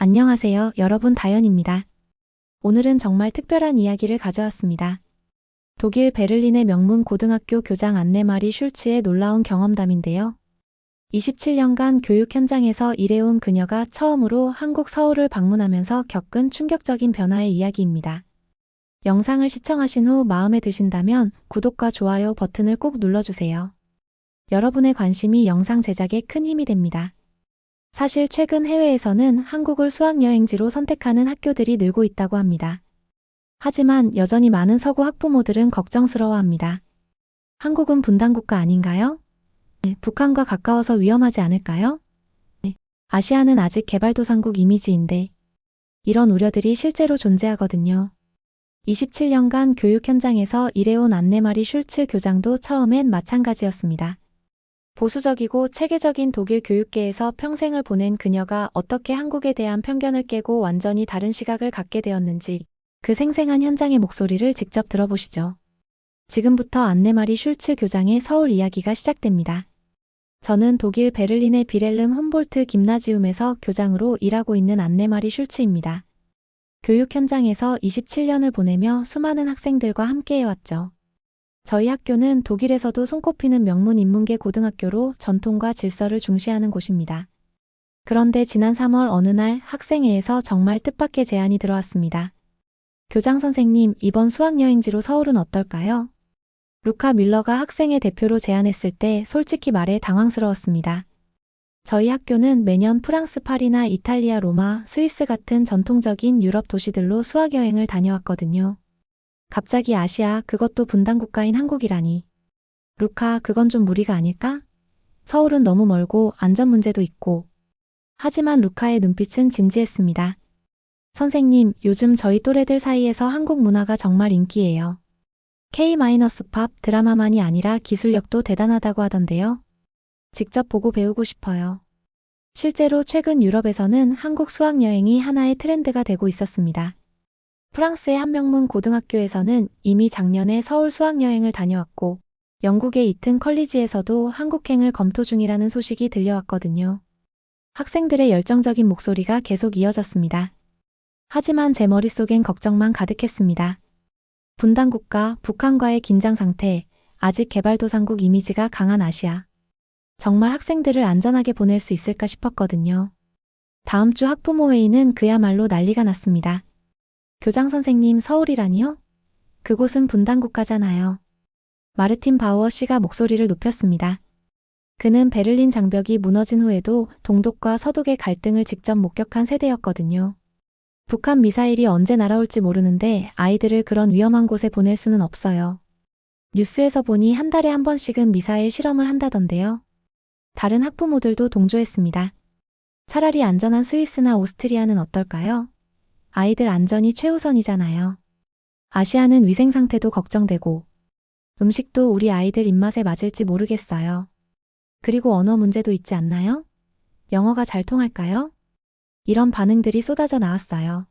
안녕하세요, 여러분 다연입니다. 오늘은 정말 특별한 이야기를 가져왔습니다. 독일 베를린의 명문 고등학교 교장 안네마리 슐츠의 놀라운 경험담인데요. 27년간 교육 현장에서 일해온 그녀가 처음으로 한국 서울을 방문하면서 겪은 충격적인 변화의 이야기입니다. 영상을 시청하신 후 마음에 드신다면 구독과 좋아요 버튼을 꼭 눌러주세요. 여러분의 관심이 영상 제작에 큰 힘이 됩니다. 사실 최근 해외에서는 한국을 수학여행지로 선택하는 학교들이 늘고 있다고 합니다. 하지만 여전히 많은 서구 학부모들은 걱정스러워합니다. 한국은 분단국가 아닌가요? 네, 북한과 가까워서 위험하지 않을까요? 네, 아시아는 아직 개발도상국 이미지인데 이런 우려들이 실제로 존재하거든요. 27년간 교육 현장에서 일해온 안네마리 슐츠 교장도 처음엔 마찬가지였습니다. 보수적이고 체계적인 독일 교육계에서 평생을 보낸 그녀가 어떻게 한국에 대한 편견을 깨고 완전히 다른 시각을 갖게 되었는지 그 생생한 현장의 목소리를 직접 들어보시죠. 지금부터 안네마리 슐츠 교장의 서울 이야기가 시작됩니다. 저는 독일 베를린의 비렐름 훔볼트 김나지움에서 교장으로 일하고 있는 안네마리 슐츠입니다. 교육 현장에서 27년을 보내며 수많은 학생들과 함께해왔죠. 저희 학교는 독일에서도 손꼽히는 명문 인문계 고등학교로 전통과 질서를 중시하는 곳입니다. 그런데 지난 3월 어느 날 학생회에서 정말 뜻밖의 제안이 들어왔습니다. 교장 선생님, 이번 수학여행지로 서울은 어떨까요? 루카 밀러가 학생회 대표로 제안했을 때 솔직히 말해 당황스러웠습니다. 저희 학교는 매년 프랑스 파리나 이탈리아 로마, 스위스 같은 전통적인 유럽 도시들로 수학여행을 다녀왔거든요. 갑자기 아시아, 그것도 분단국가인 한국이라니. 루카, 그건 좀 무리가 아닐까? 서울은 너무 멀고 안전 문제도 있고. 하지만 루카의 눈빛은 진지했습니다. 선생님, 요즘 저희 또래들 사이에서 한국 문화가 정말 인기예요. K-팝 드라마만이 아니라 기술력도 대단하다고 하던데요. 직접 보고 배우고 싶어요. 실제로 최근 유럽에서는 한국 수학여행이 하나의 트렌드가 되고 있었습니다. 프랑스의 한 명문 고등학교에서는 이미 작년에 서울 수학여행을 다녀왔고 영국의 이튼 컬리지에서도 한국행을 검토 중이라는 소식이 들려왔거든요. 학생들의 열정적인 목소리가 계속 이어졌습니다. 하지만 제 머릿속엔 걱정만 가득했습니다. 분단국가, 북한과의 긴장 상태, 아직 개발도상국 이미지가 강한 아시아. 정말 학생들을 안전하게 보낼 수 있을까 싶었거든요. 다음 주 학부모회의는 그야말로 난리가 났습니다. 교장 선생님, 서울이라니요? 그곳은 분단국가잖아요. 마르틴 바우어 씨가 목소리를 높였습니다. 그는 베를린 장벽이 무너진 후에도 동독과 서독의 갈등을 직접 목격한 세대였거든요. 북한 미사일이 언제 날아올지 모르는데 아이들을 그런 위험한 곳에 보낼 수는 없어요. 뉴스에서 보니 한 달에 한 번씩은 미사일 실험을 한다던데요. 다른 학부모들도 동조했습니다. 차라리 안전한 스위스나 오스트리아는 어떨까요? 아이들 안전이 최우선이잖아요. 아시아는 위생 상태도 걱정되고 음식도 우리 아이들 입맛에 맞을지 모르겠어요. 그리고 언어 문제도 있지 않나요? 영어가 잘 통할까요? 이런 반응들이 쏟아져 나왔어요.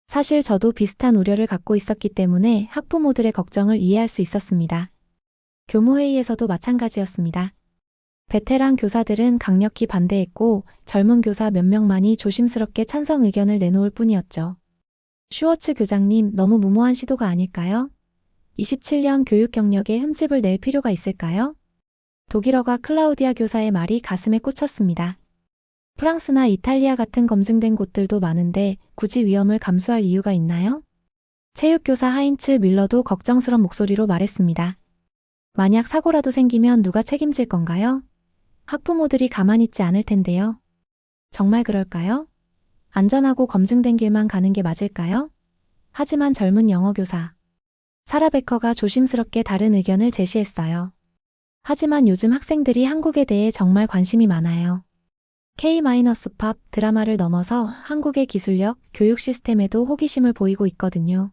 사실 저도 비슷한 우려를 갖고 있었기 때문에 학부모들의 걱정을 이해할 수 있었습니다. 교무회의에서도 마찬가지였습니다. 베테랑 교사들은 강력히 반대했고 젊은 교사 몇 명만이 조심스럽게 찬성 의견을 내놓을 뿐이었죠. 슈워츠 교장님, 너무 무모한 시도가 아닐까요? 27년 교육 경력에 흠집을 낼 필요가 있을까요? 독일어가 클라우디아 교사의 말이 가슴에 꽂혔습니다. 프랑스나 이탈리아 같은 검증된 곳들도 많은데 굳이 위험을 감수할 이유가 있나요? 체육교사 하인츠 밀러도 걱정스런 목소리로 말했습니다. 만약 사고라도 생기면 누가 책임질 건가요? 학부모들이 가만히 있지 않을 텐데요. 정말 그럴까요? 안전하고 검증된 길만 가는 게 맞을까요? 하지만 젊은 영어교사 사라 베커가 조심스럽게 다른 의견을 제시했어요. 하지만 요즘 학생들이 한국에 대해 정말 관심이 많아요. K-팝 드라마를 넘어서 한국의 기술력, 교육 시스템에도 호기심을 보이고 있거든요.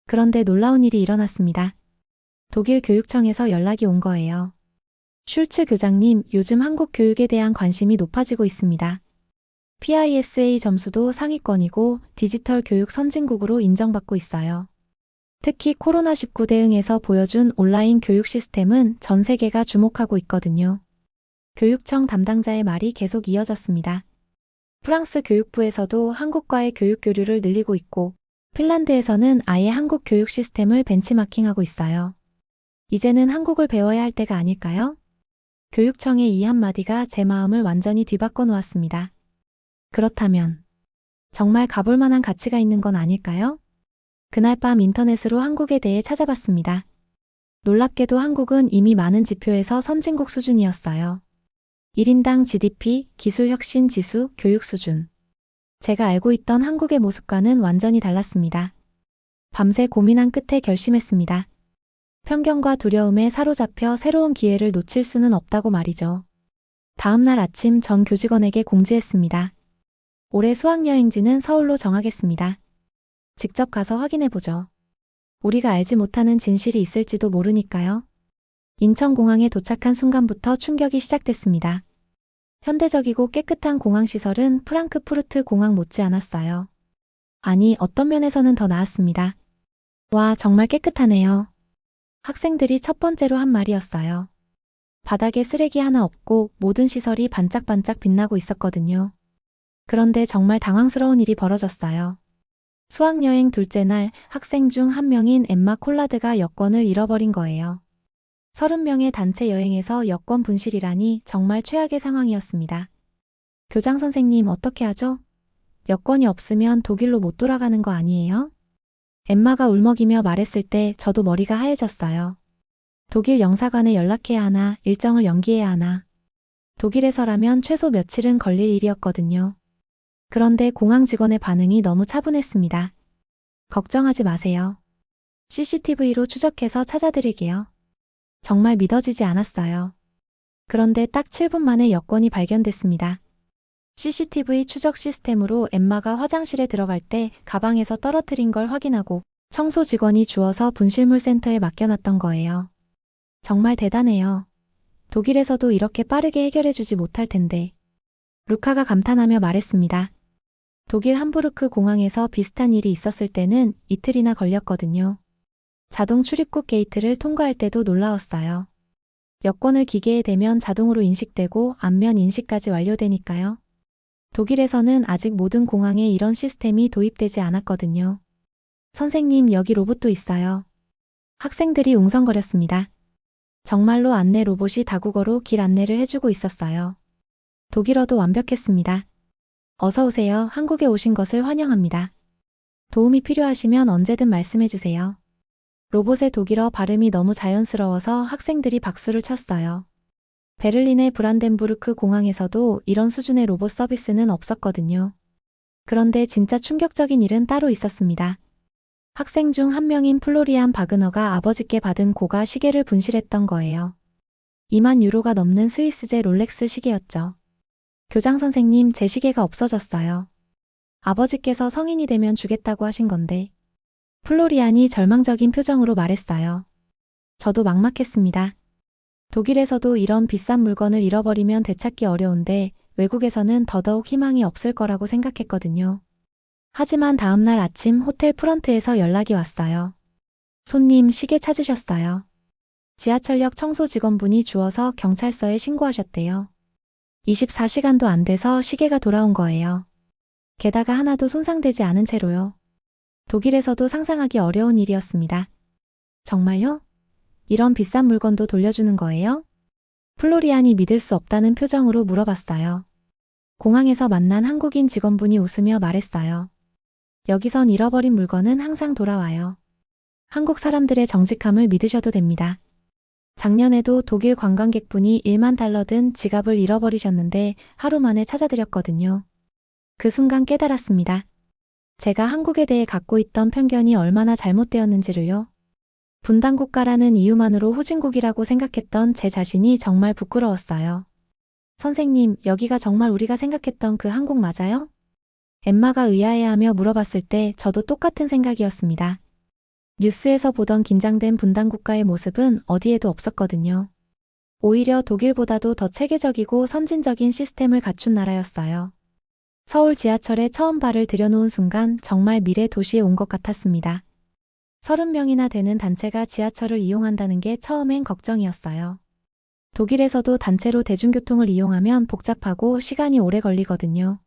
그런데 놀라운 일이 일어났습니다. 독일 교육청에서 연락이 온 거예요. 슐츠 교장님, 요즘 한국 교육에 대한 관심이 높아지고 있습니다. PISA 점수도 상위권이고 디지털 교육 선진국으로 인정받고 있어요. 특히 코로나19 대응에서 보여준 온라인 교육 시스템은 전 세계가 주목하고 있거든요. 교육청 담당자의 말이 계속 이어졌습니다. 프랑스 교육부에서도 한국과의 교육 교류를 늘리고 있고, 핀란드에서는 아예 한국 교육 시스템을 벤치마킹하고 있어요. 이제는 한국을 배워야 할 때가 아닐까요? 교육청의 이 한마디가 제 마음을 완전히 뒤바꿔 놓았습니다. 그렇다면 정말 가볼 만한 가치가 있는 건 아닐까요? 그날 밤 인터넷으로 한국에 대해 찾아봤습니다. 놀랍게도 한국은 이미 많은 지표에서 선진국 수준이었어요. 1인당 GDP, 기술혁신 지수, 교육 수준. 제가 알고 있던 한국의 모습과는 완전히 달랐습니다. 밤새 고민한 끝에 결심했습니다. 편견과 두려움에 사로잡혀 새로운 기회를 놓칠 수는 없다고 말이죠. 다음 날 아침 전 교직원에게 공지했습니다. 올해 수학여행지는 서울로 정하겠습니다. 직접 가서 확인해보죠. 우리가 알지 못하는 진실이 있을지도 모르니까요. 인천공항에 도착한 순간부터 충격이 시작됐습니다. 현대적이고 깨끗한 공항시설은 프랑크푸르트 공항 못지않았어요. 아니, 어떤 면에서는 더 나았습니다. 와, 정말 깨끗하네요. 학생들이 첫 번째로 한 말이었어요. 바닥에 쓰레기 하나 없고 모든 시설이 반짝반짝 빛나고 있었거든요. 그런데 정말 당황스러운 일이 벌어졌어요. 수학여행 둘째 날 학생 중 한 명인 엠마 콜라드가 여권을 잃어버린 거예요. 30명의 단체 여행에서 여권 분실이라니 정말 최악의 상황이었습니다. 교장 선생님 어떻게 하죠? 여권이 없으면 독일로 못 돌아가는 거 아니에요? 엠마가 울먹이며 말했을 때 저도 머리가 하얘졌어요. 독일 영사관에 연락해야 하나, 일정을 연기해야 하나. 독일에서라면 최소 며칠은 걸릴 일이었거든요. 그런데 공항 직원의 반응이 너무 차분했습니다. 걱정하지 마세요. CCTV로 추적해서 찾아드릴게요. 정말 믿어지지 않았어요. 그런데 딱 7분 만에 여권이 발견됐습니다. CCTV 추적 시스템으로 엠마가 화장실에 들어갈 때 가방에서 떨어뜨린 걸 확인하고 청소 직원이 주워서 분실물 센터에 맡겨놨던 거예요. 정말 대단해요. 독일에서도 이렇게 빠르게 해결해주지 못할 텐데. 루카가 감탄하며 말했습니다. 독일 함부르크 공항에서 비슷한 일이 있었을 때는 이틀이나 걸렸거든요. 자동 출입국 게이트를 통과할 때도 놀라웠어요. 여권을 기계에 대면 자동으로 인식되고 안면 인식까지 완료되니까요. 독일에서는 아직 모든 공항에 이런 시스템이 도입되지 않았거든요. 선생님, 여기 로봇도 있어요. 학생들이 웅성거렸습니다. 정말로 안내 로봇이 다국어로 길 안내를 해주고 있었어요. 독일어도 완벽했습니다. 어서 오세요. 한국에 오신 것을 환영합니다. 도움이 필요하시면 언제든 말씀해주세요. 로봇의 독일어 발음이 너무 자연스러워서 학생들이 박수를 쳤어요. 베를린의 브란덴부르크 공항에서도 이런 수준의 로봇 서비스는 없었거든요. 그런데 진짜 충격적인 일은 따로 있었습니다. 학생 중 한 명인 플로리안 바그너가 아버지께 받은 고가 시계를 분실했던 거예요. 2만 유로가 넘는 스위스제 롤렉스 시계였죠. 교장 선생님, 제 시계가 없어졌어요. 아버지께서 성인이 되면 주겠다고 하신 건데. 플로리안이 절망적인 표정으로 말했어요. 저도 막막했습니다. 독일에서도 이런 비싼 물건을 잃어버리면 되찾기 어려운데 외국에서는 더더욱 희망이 없을 거라고 생각했거든요. 하지만 다음날 아침 호텔 프런트에서 연락이 왔어요. 손님, 시계 찾으셨어요. 지하철역 청소 직원분이 주워서 경찰서에 신고하셨대요. 24시간도 안 돼서 시계가 돌아온 거예요. 게다가 하나도 손상되지 않은 채로요. 독일에서도 상상하기 어려운 일이었습니다. 정말요? 이런 비싼 물건도 돌려주는 거예요? 플로리안이 믿을 수 없다는 표정으로 물어봤어요. 공항에서 만난 한국인 직원분이 웃으며 말했어요. 여기선 잃어버린 물건은 항상 돌아와요. 한국 사람들의 정직함을 믿으셔도 됩니다. 작년에도 독일 관광객분이 1만 달러 든 지갑을 잃어버리셨는데 하루 만에 찾아드렸거든요. 그 순간 깨달았습니다. 제가 한국에 대해 갖고 있던 편견이 얼마나 잘못되었는지를요. 분단국가라는 이유만으로 후진국이라고 생각했던 제 자신이 정말 부끄러웠어요. 선생님, 여기가 정말 우리가 생각했던 그 한국 맞아요? 엠마가 의아해하며 물어봤을 때 저도 똑같은 생각이었습니다. 뉴스에서 보던 긴장된 분단국가의 모습은 어디에도 없었거든요. 오히려 독일보다도 더 체계적이고 선진적인 시스템을 갖춘 나라였어요. 서울 지하철에 처음 발을 들여놓은 순간 정말 미래 도시에 온 것 같았습니다. 30명이나 되는 단체가 지하철을 이용한다는 게 처음엔 걱정이었어요. 독일에서도 단체로 대중교통을 이용하면 복잡하고 시간이 오래 걸리거든요.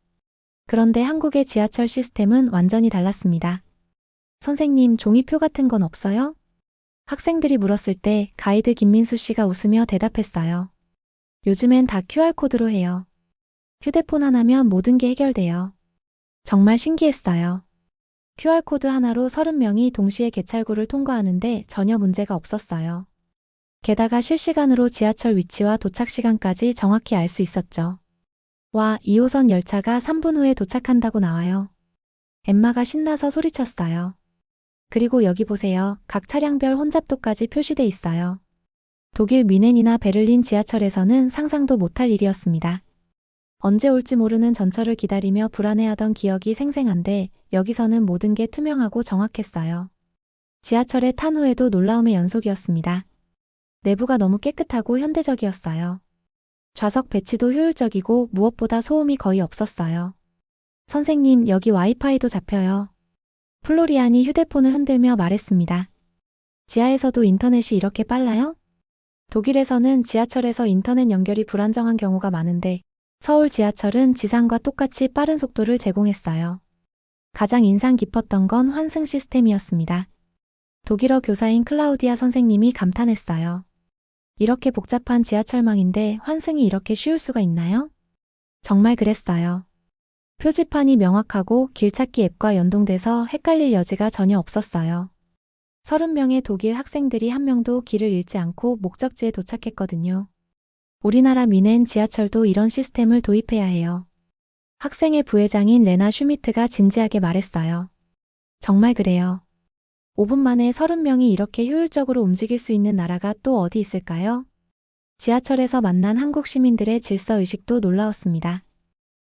그런데 한국의 지하철 시스템은 완전히 달랐습니다. 선생님, 종이표 같은 건 없어요? 학생들이 물었을 때 가이드 김민수 씨가 웃으며 대답했어요. 요즘엔 다 QR코드로 해요. 휴대폰 하나면 모든 게 해결돼요. 정말 신기했어요. QR코드 하나로 30명이 동시에 개찰구를 통과하는데 전혀 문제가 없었어요. 게다가 실시간으로 지하철 위치와 도착 시간까지 정확히 알 수 있었죠. 와, 2호선 열차가 3분 후에 도착한다고 나와요. 엠마가 신나서 소리쳤어요. 그리고 여기 보세요. 각 차량별 혼잡도까지 표시돼 있어요. 독일 뮌헨이나 베를린 지하철에서는 상상도 못할 일이었습니다. 언제 올지 모르는 전철을 기다리며 불안해하던 기억이 생생한데 여기서는 모든 게 투명하고 정확했어요. 지하철에 탄 후에도 놀라움의 연속이었습니다. 내부가 너무 깨끗하고 현대적이었어요. 좌석 배치도 효율적이고 무엇보다 소음이 거의 없었어요. 선생님, 여기 와이파이도 잡혀요. 플로리안이 휴대폰을 흔들며 말했습니다. 지하에서도 인터넷이 이렇게 빨라요? 독일에서는 지하철에서 인터넷 연결이 불안정한 경우가 많은데 서울 지하철은 지상과 똑같이 빠른 속도를 제공했어요. 가장 인상 깊었던 건 환승 시스템이었습니다. 독일어 교사인 클라우디아 선생님이 감탄했어요. 이렇게 복잡한 지하철망인데 환승이 이렇게 쉬울 수가 있나요? 정말 그랬어요. 표지판이 명확하고 길찾기 앱과 연동돼서 헷갈릴 여지가 전혀 없었어요. 30명의 독일 학생들이 한 명도 길을 잃지 않고 목적지에 도착했거든요. 우리나라 뮌헨 지하철도 이런 시스템을 도입해야 해요. 학생의 부회장인 레나 슈미트가 진지하게 말했어요. 정말 그래요. 5분 만에 30명이 이렇게 효율적으로 움직일 수 있는 나라가 또 어디 있을까요? 지하철에서 만난 한국 시민들의 질서의식도 놀라웠습니다.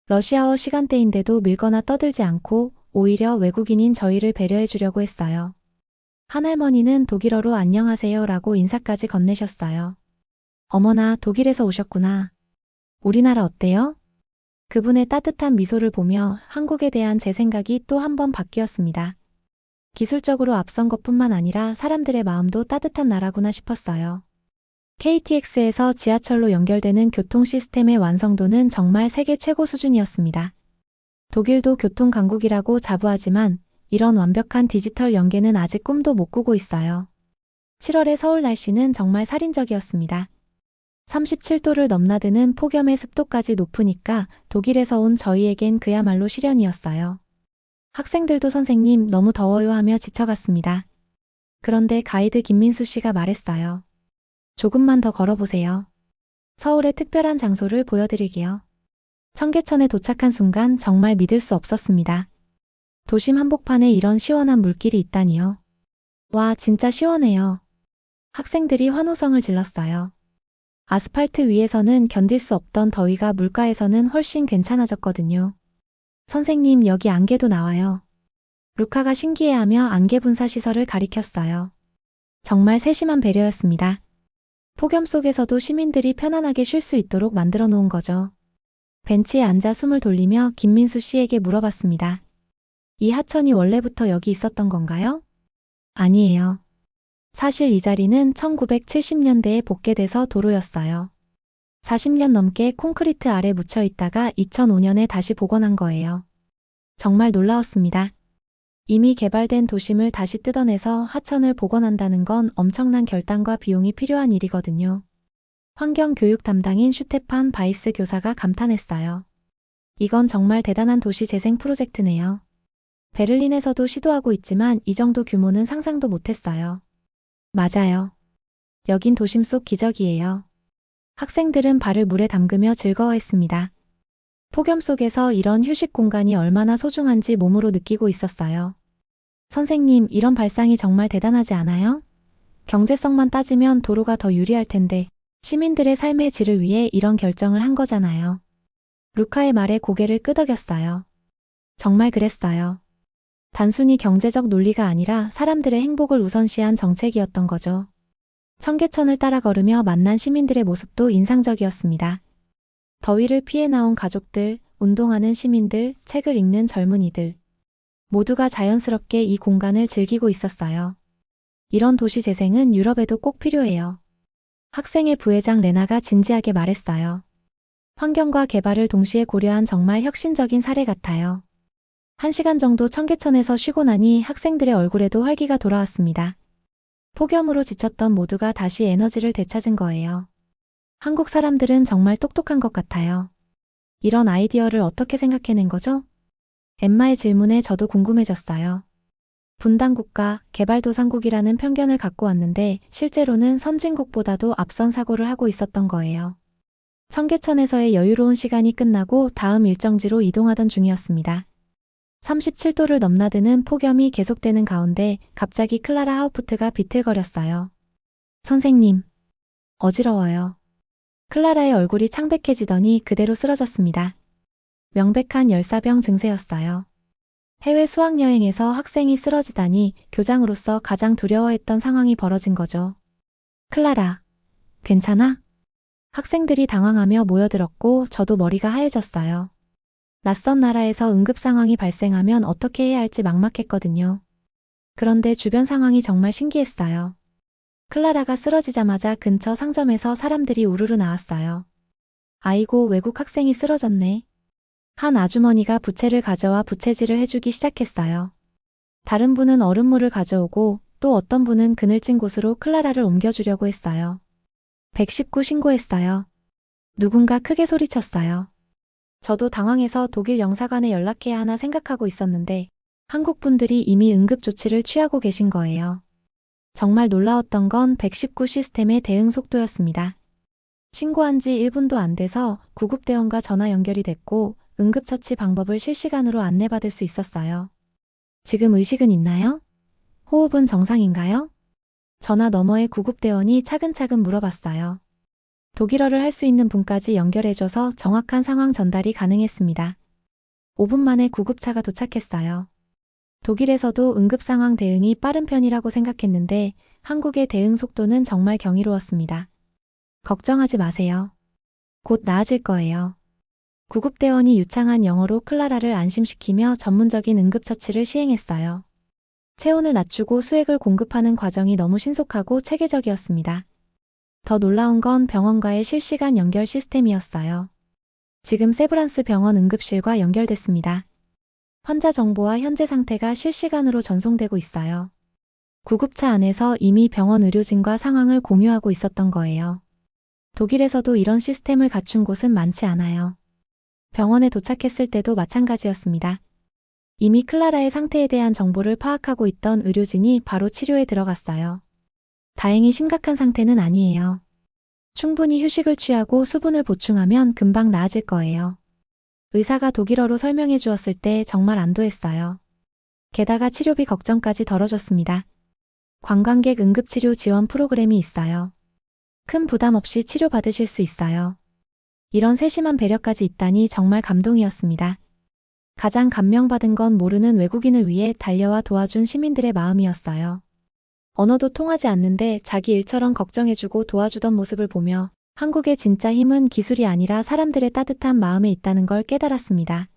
러시아어 시간대인데도 밀거나 떠들지 않고 오히려 외국인인 저희를 배려해 주려고 했어요. 한 할머니는 독일어로 안녕하세요 라고 인사까지 건네셨어요. 어머나, 독일에서 오셨구나. 우리나라 어때요? 그분의 따뜻한 미소를 보며 한국에 대한 제 생각이 또 한 번 바뀌었습니다. 기술적으로 앞선 것뿐만 아니라 사람들의 마음도 따뜻한 나라구나 싶었어요. KTX에서 지하철로 연결되는 교통 시스템의 완성도는 정말 세계 최고 수준이었습니다. 독일도 교통 강국이라고 자부하지만 이런 완벽한 디지털 연계는 아직 꿈도 못 꾸고 있어요. 7월의 서울 날씨는 정말 살인적이었습니다. 37도를 넘나드는 폭염의 습도까지 높으니까 독일에서 온 저희에겐 그야말로 시련이었어요. 학생들도 선생님 너무 더워요 하며 지쳐갔습니다. 그런데 가이드 김민수 씨가 말했어요. 조금만 더 걸어보세요. 서울의 특별한 장소를 보여드릴게요. 청계천에 도착한 순간 정말 믿을 수 없었습니다. 도심 한복판에 이런 시원한 물길이 있다니요. 와, 진짜 시원해요. 학생들이 환호성을 질렀어요. 아스팔트 위에서는 견딜 수 없던 더위가 물가에서는 훨씬 괜찮아졌거든요. 선생님, 여기 안개도 나와요. 루카가 신기해하며 안개 분사 시설을 가리켰어요. 정말 세심한 배려였습니다. 폭염 속에서도 시민들이 편안하게 쉴 수 있도록 만들어 놓은 거죠. 벤치에 앉아 숨을 돌리며 김민수 씨에게 물어봤습니다. 이 하천이 원래부터 여기 있었던 건가요? 아니에요. 사실 이 자리는 1970년대에 복개돼서 도로였어요. 40년 넘게 콘크리트 아래 묻혀 있다가 2005년에 다시 복원한 거예요. 정말 놀라웠습니다. 이미 개발된 도심을 다시 뜯어내서 하천을 복원한다는 건 엄청난 결단과 비용이 필요한 일이거든요. 환경교육 담당인 슈테판 바이스 교사가 감탄했어요. 이건 정말 대단한 도시 재생 프로젝트네요. 베를린에서도 시도하고 있지만 이 정도 규모는 상상도 못했어요. 맞아요. 여긴 도심 속 기적이에요. 학생들은 발을 물에 담그며 즐거워했습니다. 폭염 속에서 이런 휴식 공간이 얼마나 소중한지 몸으로 느끼고 있었어요. 선생님, 이런 발상이 정말 대단하지 않아요? 경제성만 따지면 도로가 더 유리할 텐데 시민들의 삶의 질을 위해 이런 결정을 한 거잖아요. 루카의 말에 고개를 끄덕였어요. 정말 그랬어요. 단순히 경제적 논리가 아니라 사람들의 행복을 우선시한 정책이었던 거죠. 청계천을 따라 걸으며 만난 시민들의 모습도 인상적이었습니다. 더위를 피해 나온 가족들, 운동하는 시민들, 책을 읽는 젊은이들. 모두가 자연스럽게 이 공간을 즐기고 있었어요. 이런 도시 재생은 유럽에도 꼭 필요해요. 학생의 부회장 레나가 진지하게 말했어요. 환경과 개발을 동시에 고려한 정말 혁신적인 사례 같아요. 1시간 정도 청계천에서 쉬고 나니 학생들의 얼굴에도 활기가 돌아왔습니다. 폭염으로 지쳤던 모두가 다시 에너지를 되찾은 거예요. 한국 사람들은 정말 똑똑한 것 같아요. 이런 아이디어를 어떻게 생각해낸 거죠? 엠마의 질문에 저도 궁금해졌어요. 분단국가, 개발도상국이라는 편견을 갖고 왔는데 실제로는 선진국보다도 앞선 사고를 하고 있었던 거예요. 청계천에서의 여유로운 시간이 끝나고 다음 일정지로 이동하던 중이었습니다. 37도를 넘나드는 폭염이 계속되는 가운데 갑자기 클라라 하우프트가 비틀거렸어요. 선생님, 어지러워요. 클라라의 얼굴이 창백해지더니 그대로 쓰러졌습니다. 명백한 열사병 증세였어요. 해외 수학여행에서 학생이 쓰러지다니 교장으로서 가장 두려워했던 상황이 벌어진 거죠. 클라라, 괜찮아? 학생들이 당황하며 모여들었고 저도 머리가 하얘졌어요. 낯선 나라에서 응급 상황이 발생하면 어떻게 해야 할지 막막했거든요. 그런데 주변 상황이 정말 신기했어요. 클라라가 쓰러지자마자 근처 상점에서 사람들이 우르르 나왔어요. 아이고, 외국 학생이 쓰러졌네. 한 아주머니가 부채를 가져와 부채질을 해주기 시작했어요. 다른 분은 얼음물을 가져오고 또 어떤 분은 그늘진 곳으로 클라라를 옮겨주려고 했어요. 119 신고했어요. 누군가 크게 소리쳤어요. 저도 당황해서 독일 영사관에 연락해야 하나 생각하고 있었는데 한국 분들이 이미 응급 조치를 취하고 계신 거예요. 정말 놀라웠던 건 119 시스템의 대응 속도였습니다. 신고한 지 1분도 안 돼서 구급대원과 전화 연결이 됐고 응급처치 방법을 실시간으로 안내받을 수 있었어요. 지금 의식은 있나요? 호흡은 정상인가요? 전화 너머의 구급대원이 차근차근 물어봤어요. 독일어를 할 수 있는 분까지 연결해줘서 정확한 상황 전달이 가능했습니다. 5분 만에 구급차가 도착했어요. 독일에서도 응급상황 대응이 빠른 편이라고 생각했는데 한국의 대응 속도는 정말 경이로웠습니다. 걱정하지 마세요. 곧 나아질 거예요. 구급대원이 유창한 영어로 클라라를 안심시키며 전문적인 응급처치를 시행했어요. 체온을 낮추고 수액을 공급하는 과정이 너무 신속하고 체계적이었습니다. 더 놀라운 건 병원과의 실시간 연결 시스템이었어요. 지금 세브란스 병원 응급실과 연결됐습니다. 환자 정보와 현재 상태가 실시간으로 전송되고 있어요. 구급차 안에서 이미 병원 의료진과 상황을 공유하고 있었던 거예요. 독일에서도 이런 시스템을 갖춘 곳은 많지 않아요. 병원에 도착했을 때도 마찬가지였습니다. 이미 클라라의 상태에 대한 정보를 파악하고 있던 의료진이 바로 치료에 들어갔어요. 다행히 심각한 상태는 아니에요. 충분히 휴식을 취하고 수분을 보충하면 금방 나아질 거예요. 의사가 독일어로 설명해 주었을 때 정말 안도했어요. 게다가 치료비 걱정까지 덜어줬습니다. 관광객 응급치료 지원 프로그램이 있어요. 큰 부담 없이 치료받으실 수 있어요. 이런 세심한 배려까지 있다니 정말 감동이었습니다. 가장 감명받은 건 모르는 외국인을 위해 달려와 도와준 시민들의 마음이었어요. 언어도 통하지 않는데 자기 일처럼 걱정해주고 도와주던 모습을 보며 한국의 진짜 힘은 기술이 아니라 사람들의 따뜻한 마음에 있다는 걸 깨달았습니다.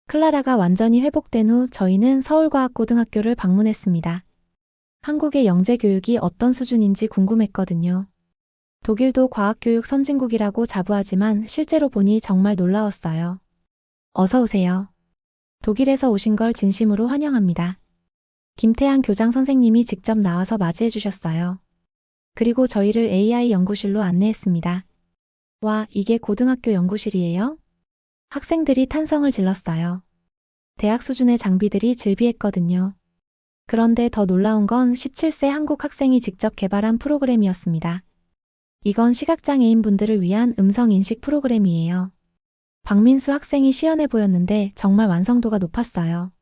클라라가 완전히 회복된 후 저희는 서울과학고등학교를 방문했습니다. 한국의 영재교육이 어떤 수준인지 궁금했거든요. 독일도 과학교육 선진국이라고 자부하지만 실제로 보니 정말 놀라웠어요. 어서 오세요. 독일에서 오신 걸 진심으로 환영합니다. 김태한 교장 선생님이 직접 나와서 맞이해 주셨어요. 그리고 저희를 AI 연구실로 안내했습니다. 와, 이게 고등학교 연구실이에요? 학생들이 탄성을 질렀어요. 대학 수준의 장비들이 즐비했거든요. 그런데 더 놀라운 건 17세 한국 학생이 직접 개발한 프로그램이었습니다. 이건 시각장애인 분들을 위한 음성인식 프로그램이에요. 박민수 학생이 시연해 보였는데 정말 완성도가 높았어요.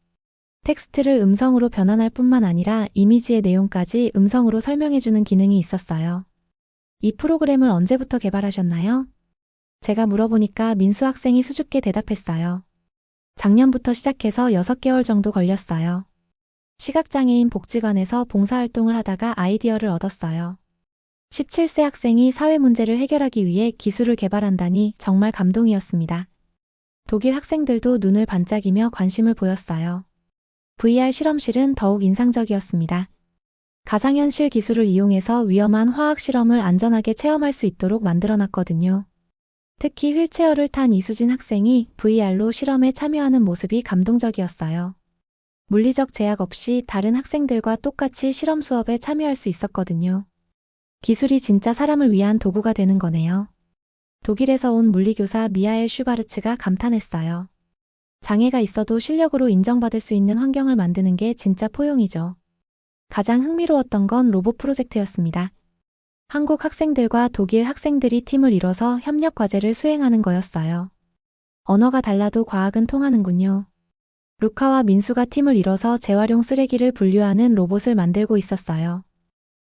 텍스트를 음성으로 변환할 뿐만 아니라 이미지의 내용까지 음성으로 설명해주는 기능이 있었어요. 이 프로그램을 언제부터 개발하셨나요? 제가 물어보니까 민수 학생이 수줍게 대답했어요. 작년부터 시작해서 6개월 정도 걸렸어요. 시각장애인 복지관에서 봉사활동을 하다가 아이디어를 얻었어요. 17세 학생이 사회 문제를 해결하기 위해 기술을 개발한다니 정말 감동이었습니다. 독일 학생들도 눈을 반짝이며 관심을 보였어요. VR 실험실은 더욱 인상적이었습니다. 가상현실 기술을 이용해서 위험한 화학 실험을 안전하게 체험할 수 있도록 만들어놨거든요. 특히 휠체어를 탄 이수진 학생이 VR로 실험에 참여하는 모습이 감동적이었어요. 물리적 제약 없이 다른 학생들과 똑같이 실험 수업에 참여할 수 있었거든요. 기술이 진짜 사람을 위한 도구가 되는 거네요. 독일에서 온 물리교사 미하엘 슈바르츠가 감탄했어요. 장애가 있어도 실력으로 인정받을 수 있는 환경을 만드는 게 진짜 포용이죠. 가장 흥미로웠던 건 로봇 프로젝트였습니다. 한국 학생들과 독일 학생들이 팀을 이뤄서 협력 과제를 수행하는 거였어요. 언어가 달라도 과학은 통하는군요. 루카와 민수가 팀을 이뤄서 재활용 쓰레기를 분류하는 로봇을 만들고 있었어요.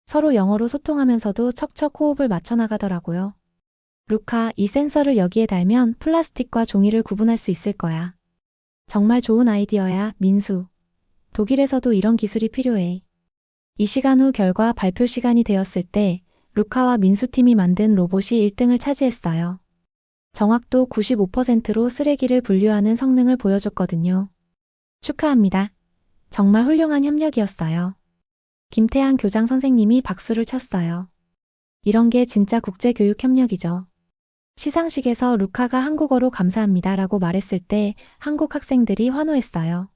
서로 영어로 소통하면서도 척척 호흡을 맞춰 나가더라고요. 루카, 이 센서를 여기에 달면 플라스틱과 종이를 구분할 수 있을 거야. 정말 좋은 아이디어야, 민수. 독일에서도 이런 기술이 필요해. 이 시간 후 결과 발표 시간이 되었을 때 루카와 민수팀이 만든 로봇이 1등을 차지했어요. 정확도 95%로 쓰레기를 분류하는 성능을 보여줬거든요. 축하합니다. 정말 훌륭한 협력이었어요. 김태한 교장 선생님이 박수를 쳤어요. 이런 게 진짜 국제교육 협력이죠. 시상식에서 루카가 한국어로 감사합니다라고 말했을 때 한국 학생들이 환호했어요.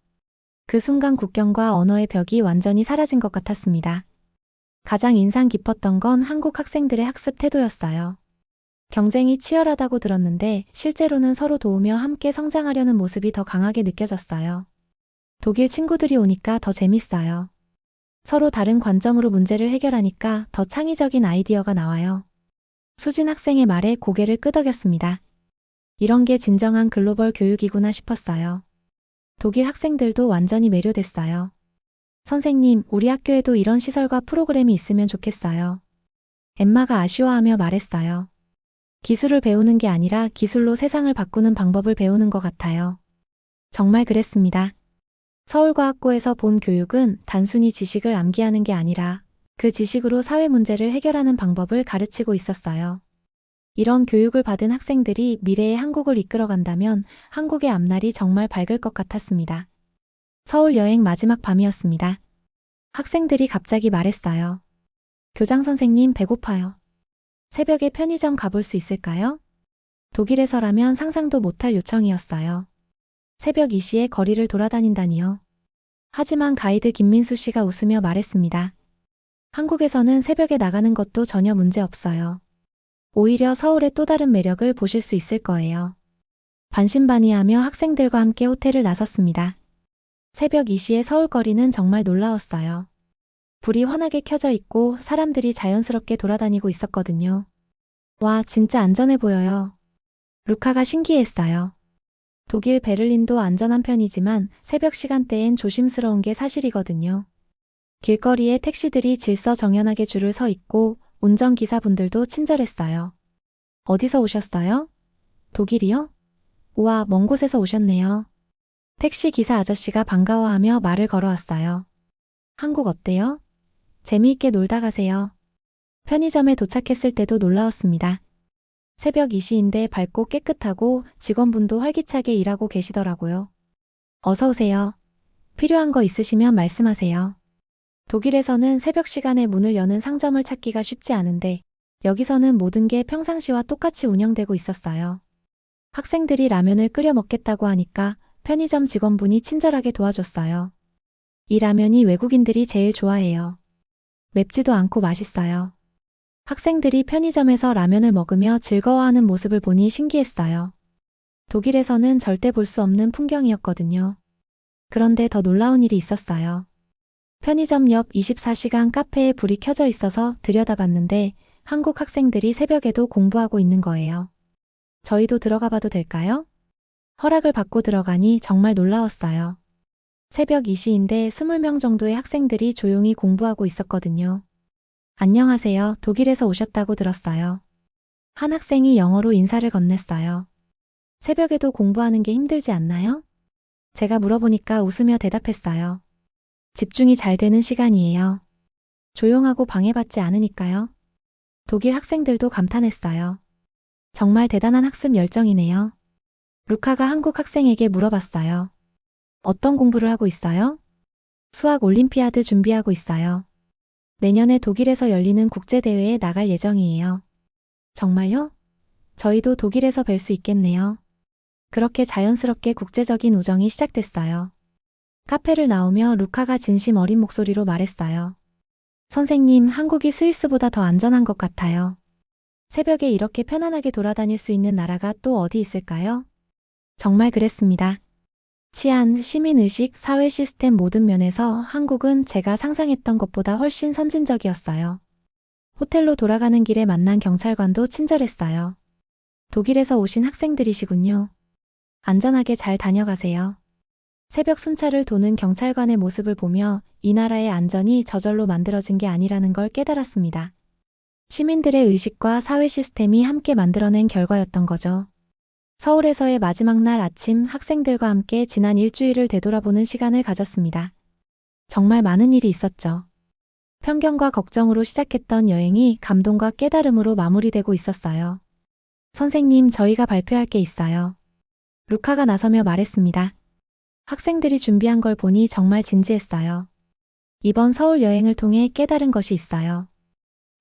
그 순간 국경과 언어의 벽이 완전히 사라진 것 같았습니다. 가장 인상 깊었던 건 한국 학생들의 학습 태도였어요. 경쟁이 치열하다고 들었는데 실제로는 서로 도우며 함께 성장하려는 모습이 더 강하게 느껴졌어요. 독일 친구들이 오니까 더 재밌어요. 서로 다른 관점으로 문제를 해결하니까 더 창의적인 아이디어가 나와요. 수진 학생의 말에 고개를 끄덕였습니다. 이런 게 진정한 글로벌 교육이구나 싶었어요. 독일 학생들도 완전히 매료됐어요. 선생님, 우리 학교에도 이런 시설과 프로그램이 있으면 좋겠어요. 엠마가 아쉬워하며 말했어요. 기술을 배우는 게 아니라 기술로 세상을 바꾸는 방법을 배우는 것 같아요. 정말 그랬습니다. 서울과학고에서 본 교육은 단순히 지식을 암기하는 게 아니라 그 지식으로 사회 문제를 해결하는 방법을 가르치고 있었어요. 이런 교육을 받은 학생들이 미래의 한국을 이끌어간다면 한국의 앞날이 정말 밝을 것 같았습니다. 서울 여행 마지막 밤이었습니다. 학생들이 갑자기 말했어요. 교장 선생님, 배고파요. 새벽에 편의점 가볼 수 있을까요? 독일에서라면 상상도 못할 요청이었어요. 새벽 2시에 거리를 돌아다닌다니요. 하지만 가이드 김민수 씨가 웃으며 말했습니다. 한국에서는 새벽에 나가는 것도 전혀 문제 없어요. 오히려 서울의 또 다른 매력을 보실 수 있을 거예요. 반신반의하며 학생들과 함께 호텔을 나섰습니다. 새벽 2시의 서울 거리는 정말 놀라웠어요. 불이 환하게 켜져 있고 사람들이 자연스럽게 돌아다니고 있었거든요. 와, 진짜 안전해 보여요. 루카가 신기했어요. 독일 베를린도 안전한 편이지만 새벽 시간대엔 조심스러운 게 사실이거든요. 길거리에 택시들이 질서정연하게 줄을 서 있고 운전기사분들도 친절했어요. 어디서 오셨어요? 독일이요? 우와, 먼 곳에서 오셨네요. 택시 기사 아저씨가 반가워하며 말을 걸어왔어요. 한국 어때요? 재미있게 놀다 가세요. 편의점에 도착했을 때도 놀라웠습니다. 새벽 2시인데 밝고 깨끗하고 직원분도 활기차게 일하고 계시더라고요. 어서 오세요. 필요한 거 있으시면 말씀하세요. 독일에서는 새벽 시간에 문을 여는 상점을 찾기가 쉽지 않은데 여기서는 모든 게 평상시와 똑같이 운영되고 있었어요. 학생들이 라면을 끓여 먹겠다고 하니까 편의점 직원분이 친절하게 도와줬어요. 이 라면이 외국인들이 제일 좋아해요. 맵지도 않고 맛있어요. 학생들이 편의점에서 라면을 먹으며 즐거워하는 모습을 보니 신기했어요. 독일에서는 절대 볼 수 없는 풍경이었거든요. 그런데 더 놀라운 일이 있었어요. 편의점 옆 24시간 카페에 불이 켜져 있어서 들여다봤는데 한국 학생들이 새벽에도 공부하고 있는 거예요. 저희도 들어가 봐도 될까요? 허락을 받고 들어가니 정말 놀라웠어요. 새벽 2시인데 20명 정도의 학생들이 조용히 공부하고 있었거든요. 안녕하세요. 독일에서 오셨다고 들었어요. 한 학생이 영어로 인사를 건넸어요. 새벽에도 공부하는 게 힘들지 않나요? 제가 물어보니까 웃으며 대답했어요. 집중이 잘 되는 시간이에요. 조용하고 방해받지 않으니까요. 독일 학생들도 감탄했어요. 정말 대단한 학습 열정이네요. 루카가 한국 학생에게 물어봤어요. 어떤 공부를 하고 있어요? 수학 올림피아드 준비하고 있어요. 내년에 독일에서 열리는 국제대회에 나갈 예정이에요. 정말요? 저희도 독일에서 뵐 수 있겠네요. 그렇게 자연스럽게 국제적인 우정이 시작됐어요. 카페를 나오며 루카가 진심 어린 목소리로 말했어요. 선생님, 한국이 스위스보다 더 안전한 것 같아요. 새벽에 이렇게 편안하게 돌아다닐 수 있는 나라가 또 어디 있을까요? 정말 그랬습니다. 치안, 시민의식, 사회 시스템 모든 면에서 한국은 제가 상상했던 것보다 훨씬 선진적이었어요. 호텔로 돌아가는 길에 만난 경찰관도 친절했어요. 독일에서 오신 학생들이시군요. 안전하게 잘 다녀가세요. 새벽 순찰을 도는 경찰관의 모습을 보며 이 나라의 안전이 저절로 만들어진 게 아니라는 걸 깨달았습니다. 시민들의 의식과 사회 시스템이 함께 만들어낸 결과였던 거죠. 서울에서의 마지막 날 아침 학생들과 함께 지난 일주일을 되돌아보는 시간을 가졌습니다. 정말 많은 일이 있었죠. 편견과 걱정으로 시작했던 여행이 감동과 깨달음으로 마무리되고 있었어요. 선생님, 저희가 발표할 게 있어요. 루카가 나서며 말했습니다. 학생들이 준비한 걸 보니 정말 진지했어요. 이번 서울 여행을 통해 깨달은 것이 있어요.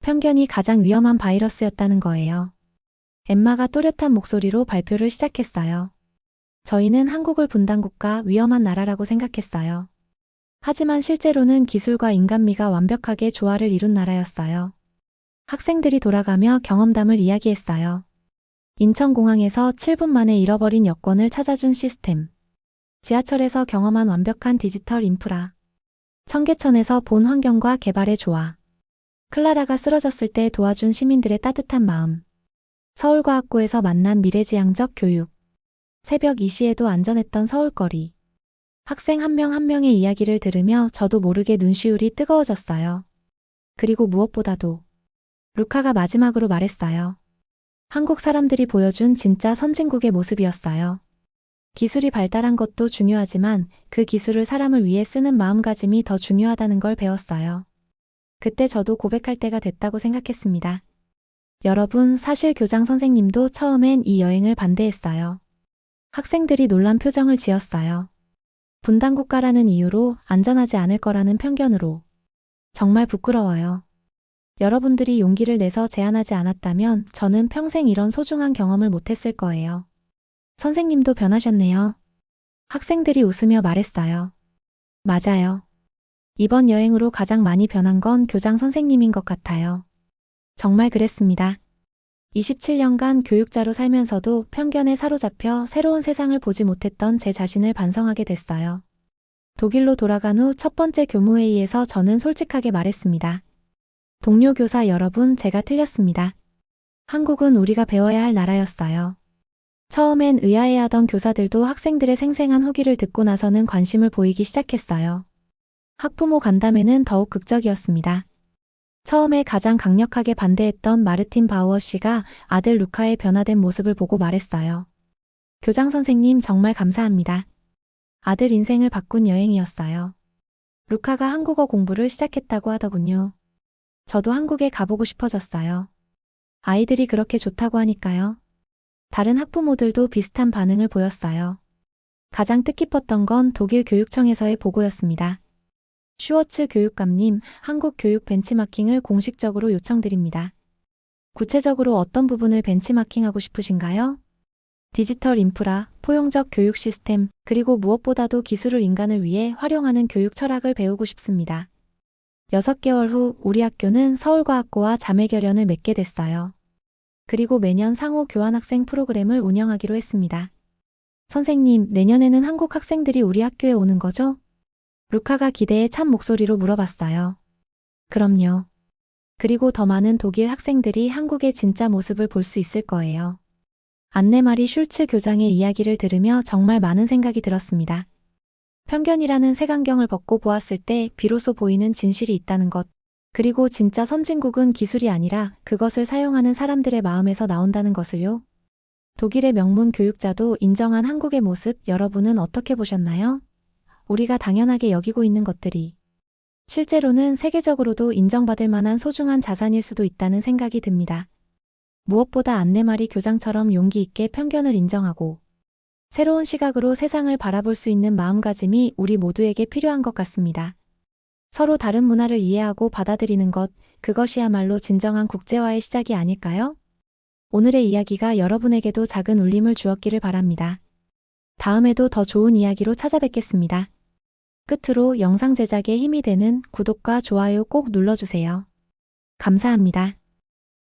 편견이 가장 위험한 바이러스였다는 거예요. 엠마가 또렷한 목소리로 발표를 시작했어요. 저희는 한국을 분단국가 위험한 나라라고 생각했어요. 하지만 실제로는 기술과 인간미가 완벽하게 조화를 이룬 나라였어요. 학생들이 돌아가며 경험담을 이야기했어요. 인천공항에서 7분 만에 잃어버린 여권을 찾아준 시스템. 지하철에서 경험한 완벽한 디지털 인프라. 청계천에서 본 환경과 개발의 조화. 클라라가 쓰러졌을 때 도와준 시민들의 따뜻한 마음. 서울과학고에서 만난 미래지향적 교육. 새벽 2시에도 안전했던 서울거리. 학생 한 명 한 명의 이야기를 들으며 저도 모르게 눈시울이 뜨거워졌어요. 그리고 무엇보다도 루카가 마지막으로 말했어요. 한국 사람들이 보여준 진짜 선진국의 모습이었어요. 기술이 발달한 것도 중요하지만 그 기술을 사람을 위해 쓰는 마음가짐이 더 중요하다는 걸 배웠어요. 그때 저도 고백할 때가 됐다고 생각했습니다. 여러분, 사실 교장 선생님도 처음엔 이 여행을 반대했어요. 학생들이 놀란 표정을 지었어요. 분단국가라는 이유로, 안전하지 않을 거라는 편견으로. 정말 부끄러워요. 여러분들이 용기를 내서 제안하지 않았다면 저는 평생 이런 소중한 경험을 못했을 거예요. 선생님도 변하셨네요. 학생들이 웃으며 말했어요. 맞아요. 이번 여행으로 가장 많이 변한 건 교장 선생님인 것 같아요. 정말 그랬습니다. 27년간 교육자로 살면서도 편견에 사로잡혀 새로운 세상을 보지 못했던 제 자신을 반성하게 됐어요. 독일로 돌아간 후 첫 번째 교무회의에서 저는 솔직하게 말했습니다. 동료 교사 여러분, 제가 틀렸습니다. 한국은 우리가 배워야 할 나라였어요. 처음엔 의아해하던 교사들도 학생들의 생생한 후기를 듣고 나서는 관심을 보이기 시작했어요. 학부모 간담회는 더욱 극적이었습니다. 처음에 가장 강력하게 반대했던 마르틴 바우어 씨가 아들 루카의 변화된 모습을 보고 말했어요. 교장 선생님, 정말 감사합니다. 아들 인생을 바꾼 여행이었어요. 루카가 한국어 공부를 시작했다고 하더군요. 저도 한국에 가보고 싶어졌어요. 아이들이 그렇게 좋다고 하니까요. 다른 학부모들도 비슷한 반응을 보였어요. 가장 뜻깊었던 건 독일 교육청에서의 보고였습니다. 슈워츠 교육감님, 한국 교육 벤치마킹을 공식적으로 요청드립니다. 구체적으로 어떤 부분을 벤치마킹하고 싶으신가요? 디지털 인프라, 포용적 교육 시스템, 그리고 무엇보다도 기술을 인간을 위해 활용하는 교육 철학을 배우고 싶습니다. 6개월 후 우리 학교는 서울과학고와 자매결연을 맺게 됐어요. 그리고 매년 상호 교환학생 프로그램을 운영하기로 했습니다. 선생님, 내년에는 한국 학생들이 우리 학교에 오는 거죠? 루카가 기대에 찬 목소리로 물어봤어요. 그럼요. 그리고 더 많은 독일 학생들이 한국의 진짜 모습을 볼 수 있을 거예요. 안네마리 슐츠 교장의 이야기를 들으며 정말 많은 생각이 들었습니다. 편견이라는 색안경을 벗고 보았을 때 비로소 보이는 진실이 있다는 것. 그리고 진짜 선진국은 기술이 아니라 그것을 사용하는 사람들의 마음에서 나온다는 것을요. 독일의 명문 교육자도 인정한 한국의 모습, 여러분은 어떻게 보셨나요? 우리가 당연하게 여기고 있는 것들이 실제로는 세계적으로도 인정받을 만한 소중한 자산일 수도 있다는 생각이 듭니다. 무엇보다 안네마리 교장처럼 용기 있게 편견을 인정하고 새로운 시각으로 세상을 바라볼 수 있는 마음가짐이 우리 모두에게 필요한 것 같습니다. 서로 다른 문화를 이해하고 받아들이는 것, 그것이야말로 진정한 국제화의 시작이 아닐까요? 오늘의 이야기가 여러분에게도 작은 울림을 주었기를 바랍니다. 다음에도 더 좋은 이야기로 찾아뵙겠습니다. 끝으로 영상 제작에 힘이 되는 구독과 좋아요 꼭 눌러주세요. 감사합니다.